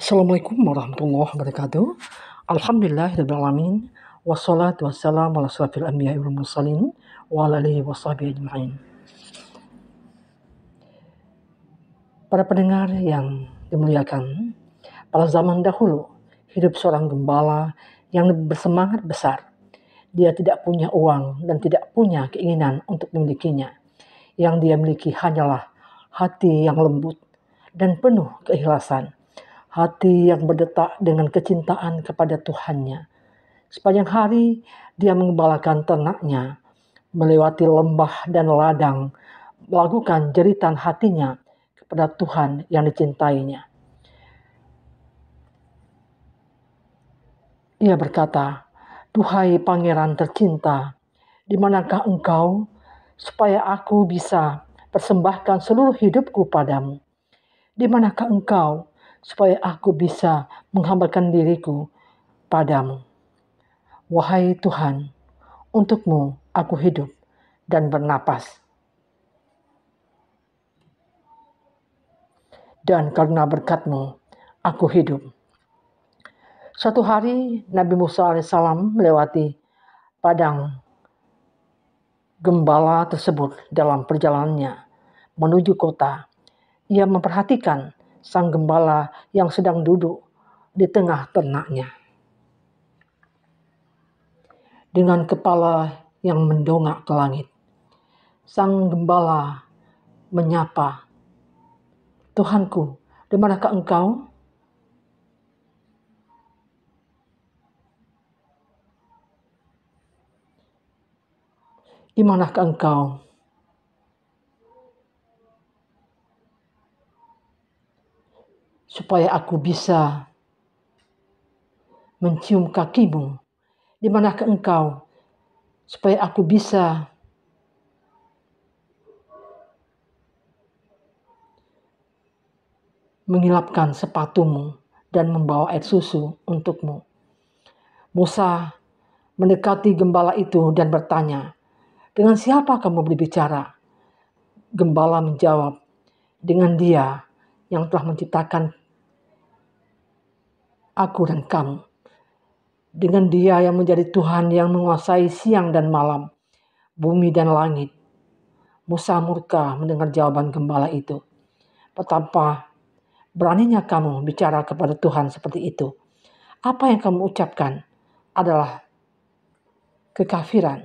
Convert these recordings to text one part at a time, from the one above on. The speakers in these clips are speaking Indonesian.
Assalamualaikum warahmatullahi wabarakatuh. Alhamdulillahirrahmanirrahim. Wassalatu wassalamu ala asrafil anbiya'i wal mursalin wa ala alihi washabihi ajma'in. Para pendengar yang dimuliakan, pada zaman dahulu hidup seorang gembala yang bersemangat besar. Dia tidak punya uang dan tidak punya keinginan untuk memilikinya. Yang dia miliki hanyalah hati yang lembut dan penuh keikhlasan. Hati yang berdetak dengan kecintaan kepada Tuhannya. Sepanjang hari dia mengembalakan ternaknya, melewati lembah dan ladang, melakukan jeritan hatinya kepada Tuhan yang dicintainya. Ia berkata, "Duhai pangeran tercinta, di manakah engkau supaya aku bisa persembahkan seluruh hidupku padamu? Di manakah engkau supaya aku bisa menghambakan diriku padamu? Wahai Tuhan, untukmu aku hidup dan bernapas. Dan karena berkat-Mu aku hidup." Suatu hari Nabi Musa alaihissalam melewati padang gembala tersebut dalam perjalanannya menuju kota. Ia memperhatikan sang gembala yang sedang duduk di tengah ternaknya. Dengan kepala yang mendongak ke langit, sang gembala menyapa, "Tuhanku, di manakah engkau?" Di manakah engkau? Supaya aku bisa mencium kakimu. Di manakah engkau? Supaya aku bisa mengilapkan sepatumu dan membawa air susu untukmu. Musa mendekati gembala itu dan bertanya, "Dengan siapa kamu berbicara?" Gembala menjawab, "Dengan Dia yang telah menciptakan aku dan kamu. Dengan Dia yang menjadi Tuhan yang menguasai siang dan malam, bumi dan langit." Musa murka mendengar jawaban gembala itu. "Betapa beraninya kamu bicara kepada Tuhan seperti itu. Apa yang kamu ucapkan adalah kekafiran.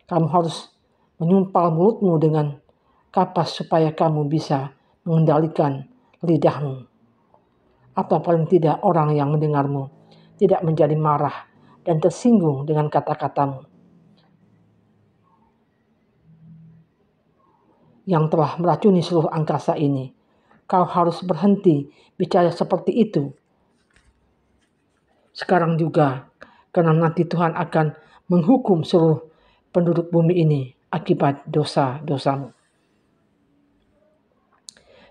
Kamu harus menyumpal mulutmu dengan kapas supaya kamu bisa mengendalikan lidahmu. Atau paling tidak orang yang mendengarmu tidak menjadi marah dan tersinggung dengan kata-katamu yang telah meracuni seluruh angkasa ini. Kau harus berhenti bicara seperti itu sekarang juga, karena nanti Tuhan akan menghukum seluruh penduduk bumi ini akibat dosa-dosamu."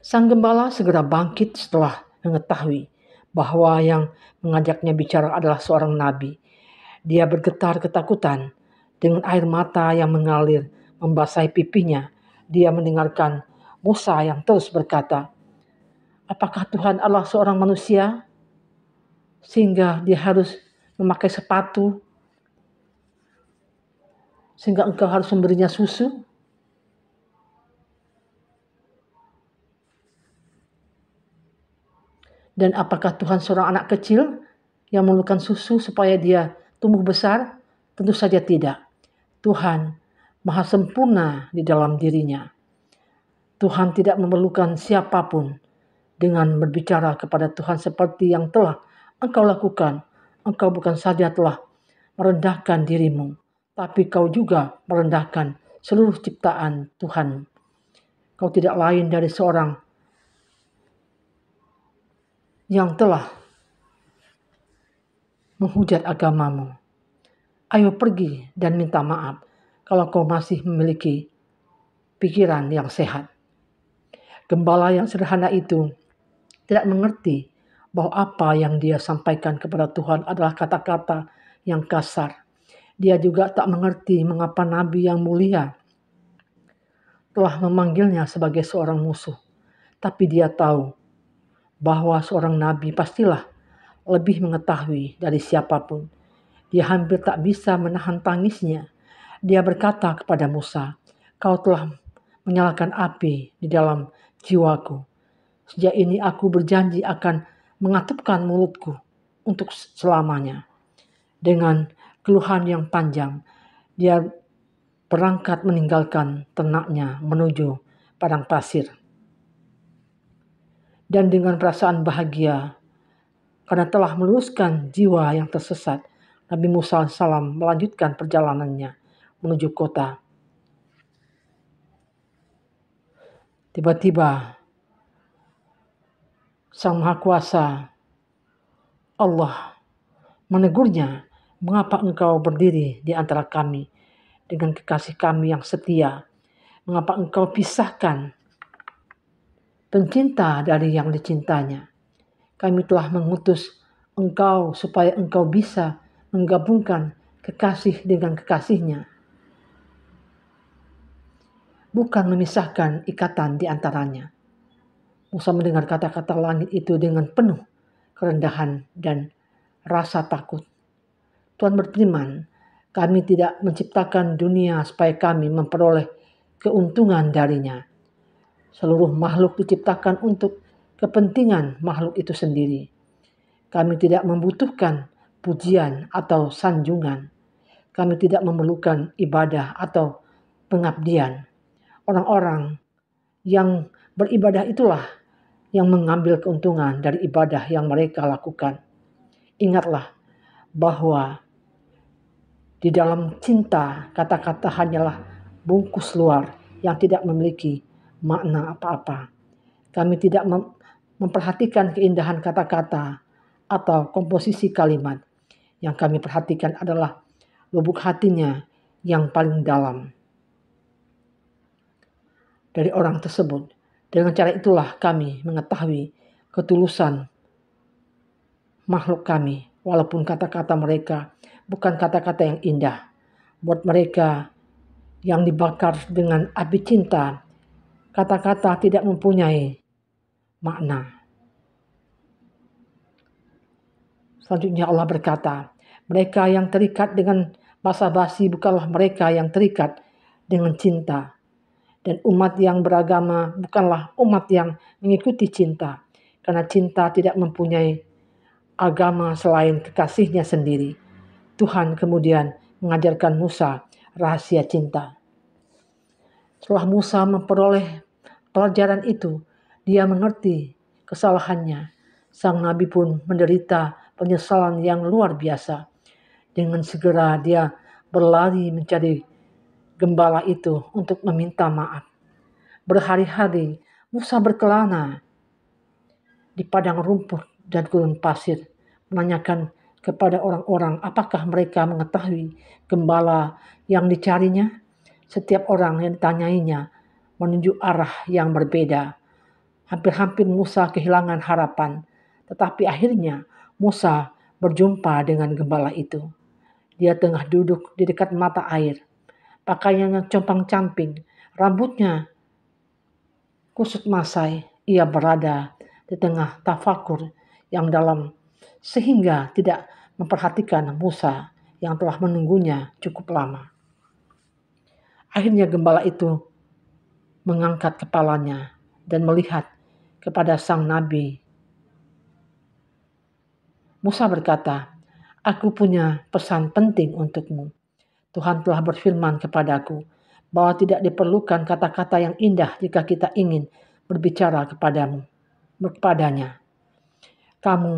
Sang gembala segera bangkit setelah mengetahui bahwa yang mengajaknya bicara adalah seorang nabi. Dia bergetar ketakutan. Dengan air mata yang mengalir membasahi pipinya, dia mendengarkan Musa yang terus berkata, "Apakah Tuhan adalah seorang manusia sehingga dia harus memakai sepatu, sehingga engkau harus memberinya susu? Dan apakah Tuhan seorang anak kecil yang memerlukan susu supaya dia tumbuh besar? Tentu saja tidak. Tuhan maha sempurna di dalam dirinya. Tuhan tidak memerlukan siapapun. Dengan berbicara kepada Tuhan seperti yang telah engkau lakukan, engkau bukan saja telah merendahkan dirimu, tapi kau juga merendahkan seluruh ciptaan Tuhan. Kau tidak lain dari seorang yang telah menghujat agamamu. Ayo pergi dan minta maaf kalau kau masih memiliki pikiran yang sehat." Gembala yang sederhana itu tidak mengerti bahwa apa yang dia sampaikan kepada Tuhan adalah kata-kata yang kasar. Dia juga tak mengerti mengapa Nabi yang mulia telah memanggilnya sebagai seorang musuh. Tapi dia tahu bahwa seorang nabi pastilah lebih mengetahui dari siapapun. Dia hampir tak bisa menahan tangisnya. Dia berkata kepada Musa, "Kau telah menyalakan api di dalam jiwaku. Sejak ini aku berjanji akan mengatupkan mulutku untuk selamanya." Dengan keluhan yang panjang, dia berangkat meninggalkan ternaknya menuju padang pasir. Dan dengan perasaan bahagia, karena telah meluruskan jiwa yang tersesat, Nabi Musa AS melanjutkan perjalanannya menuju kota. Tiba-tiba Sang Maha Kuasa Allah menegurnya, "Mengapa engkau berdiri di antara kami dengan kekasih kami yang setia? Mengapa engkau pisahkan pencinta dari yang dicintanya? Kami telah mengutus engkau supaya engkau bisa menggabungkan kekasih dengan kekasihnya, bukan memisahkan ikatan di antaranya." Musa mendengar kata-kata langit itu dengan penuh kerendahan dan rasa takut. Tuhan berfirman, "Kami tidak menciptakan dunia supaya kami memperoleh keuntungan darinya. Seluruh makhluk diciptakan untuk kepentingan makhluk itu sendiri. Kami tidak membutuhkan pujian atau sanjungan. Kami tidak memerlukan ibadah atau pengabdian. Orang-orang yang beribadah itulah yang mengambil keuntungan dari ibadah yang mereka lakukan. Ingatlah bahwa di dalam cinta, kata-kata hanyalah bungkus luar yang tidak memiliki makna apa-apa. Kami tidak memperhatikan keindahan kata-kata atau komposisi kalimat. Yang kami perhatikan adalah lubuk hatinya yang paling dalam dari orang tersebut. Dengan cara itulah kami mengetahui ketulusan makhluk kami, walaupun kata-kata mereka bukan kata-kata yang indah. Buat mereka yang dibakar dengan api cinta, kata-kata tidak mempunyai makna. Selanjutnya Allah berkata, "Mereka yang terikat dengan basa-basi bukanlah mereka yang terikat dengan cinta. Dan umat yang beragama bukanlah umat yang mengikuti cinta. Karena cinta tidak mempunyai agama selain kekasihnya sendiri." Tuhan kemudian mengajarkan Musa rahasia cinta. Setelah Musa memperoleh pelajaran itu, dia mengerti kesalahannya. Sang Nabi pun menderita penyesalan yang luar biasa. Dengan segera dia berlari mencari gembala itu untuk meminta maaf. Berhari-hari Musa berkelana di padang rumput dan gurun pasir, menanyakan kepada orang-orang apakah mereka mengetahui gembala yang dicarinya. Setiap orang yang ditanyainya menunjuk arah yang berbeda. Hampir-hampir Musa kehilangan harapan, tetapi akhirnya Musa berjumpa dengan gembala itu. Dia tengah duduk di dekat mata air. Pakaiannya compang-camping, rambutnya kusut masai. Ia berada di tengah tafakur yang dalam sehingga tidak memperhatikan Musa yang telah menunggunya cukup lama. Akhirnya gembala itu mengangkat kepalanya dan melihat kepada sang nabi. Musa berkata, "Aku punya pesan penting untukmu. Tuhan telah berfirman kepadaku bahwa tidak diperlukan kata-kata yang indah jika kita ingin berbicara kepadanya. Kamu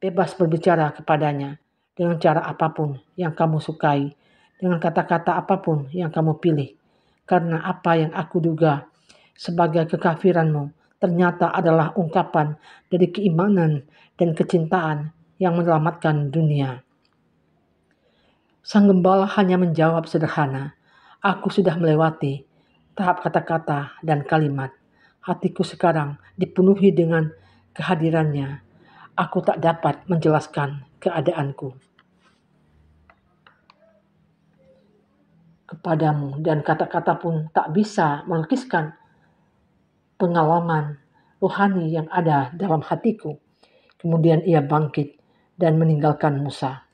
bebas berbicara kepadanya dengan cara apapun yang kamu sukai, dengan kata-kata apapun yang kamu pilih. Karena apa yang aku duga sebagai kekafiranmu ternyata adalah ungkapan dari keimanan dan kecintaan yang menyelamatkan dunia." Sang gembala hanya menjawab sederhana, "Aku sudah melewati tahap kata-kata dan kalimat. Hatiku sekarang dipenuhi dengan kehadirannya. Aku tak dapat menjelaskan keadaanku kepadamu dan kata-kata pun tak bisa melukiskan pengalaman rohani yang ada dalam hatiku. Kemudian ia bangkit dan meninggalkan Musa.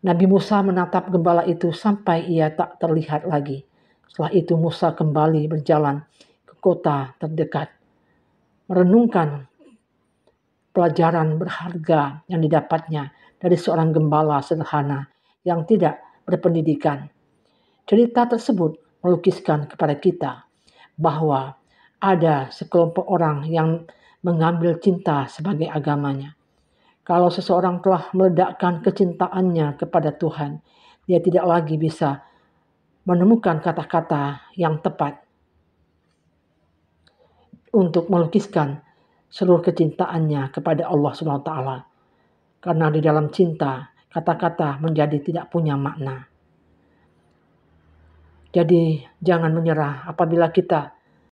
Nabi Musa menatap gembala itu sampai ia tak terlihat lagi. Setelah itu Musa kembali berjalan ke kota terdekat, merenungkan pelajaran berharga yang didapatnya dari seorang gembala sederhana yang tidak berpendidikan. Cerita tersebut melukiskan kepada kita bahwa ada sekelompok orang yang mengambil cinta sebagai agamanya. Kalau seseorang telah meledakkan kecintaannya kepada Tuhan, dia tidak lagi bisa menemukan kata-kata yang tepat untuk melukiskan seluruh kecintaannya kepada Allah SWT. Karena di dalam cinta, kata-kata menjadi tidak punya makna. Jadi jangan menyerah apabila kita